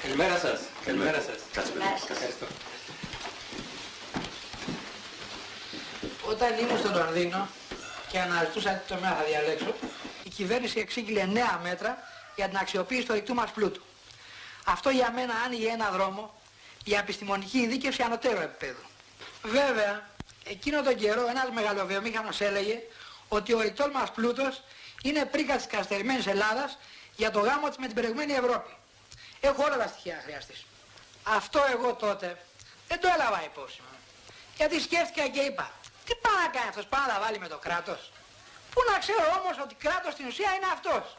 Καλημέρα σας. Καλημέρα σας. Κάτσε παιδί. Ευχαριστώ. Όταν ήμουν στο Λονδίνο και αναζητούσα τι τομέα θα διαλέξω, η κυβέρνηση εξήγηλε νέα μέτρα για την αξιοποίηση του ορυκτού μας πλούτου. Αυτό για μένα άνοιγε ένα δρόμο για επιστημονική ειδίκευση ανωτέρω επίπεδου. Βέβαια, εκείνο τον καιρό ένας μεγαλοβιομήχανος έλεγε ότι ο ορυκτός μας πλούτος είναι πρίκα της καθυστερημένης Ελλάδας για το γάμο της με την προηγούμενη Ευρώπη. Έχω όλα τα στοιχεία να χρειαστείς. Αυτό εγώ τότε δεν το έλαβα υπόψη μου. Γιατί σκέφτηκα και είπα, τι πάει να κάνει αυτός, πάει να τα βάλει με το κράτος. Πού να ξέρω όμως ότι κράτος στην ουσία είναι αυτός.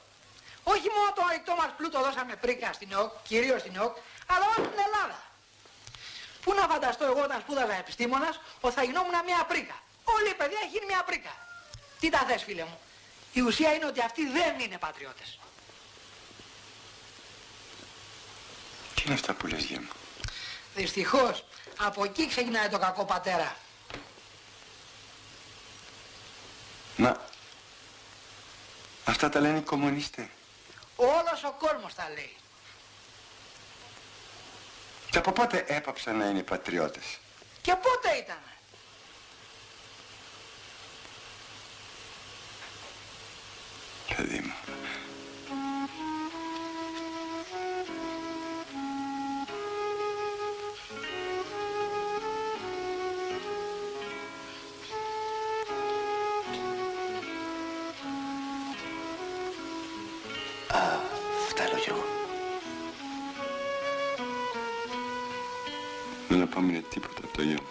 Όχι μόνο το ορυκτό μας πλούτο δώσαμε πρίκα στην ΕΟΚ, κυρίως στην ΕΟΚ, αλλά όλη την Ελλάδα. Πού να φανταστώ εγώ όταν σπούδαζα επιστήμονας ότι θα γινόμουν μια πρίκα. Όλη η παιδεία έχει γίνει μια πρίκα. Τι τα θες φίλε μου. Η ουσία είναι ότι αυτοί δεν είναι πατριώτες. Τι είναι αυτά που λες, γεια μου? Δυστυχώς, από εκεί ξεκινάει το κακό πατέρα. Να, αυτά τα λένε οι κομμουνιστές. Όλος ο κόσμος τα λέει. Και από πότε έπαψαν να είναι πατριώτες? Και πότε ήταν? Παιδί μου. Φτάνω κι εγώ. Δεν απόμεινε τίποτα από το γιο μου.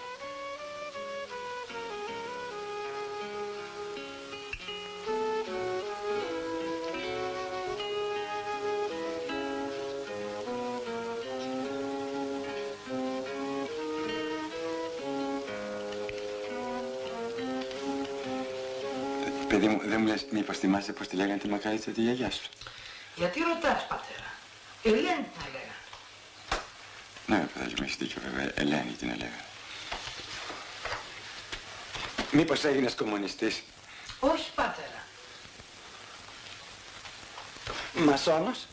Παιδί μου, δεν μου λες μήπως θυμάσαι πως τη λέγανε τη Μακαρίτσα τη γιαγιά σου? Γιατί ρωτάς πατέρα? Ελένη την έλεγα. Ναι, παιδάκι μου, έχεις δίκιο βέβαια. Ελένη την έλεγα. Μήπως έγινες κομμουνιστής? Όχι πατέρα. Μασόνος.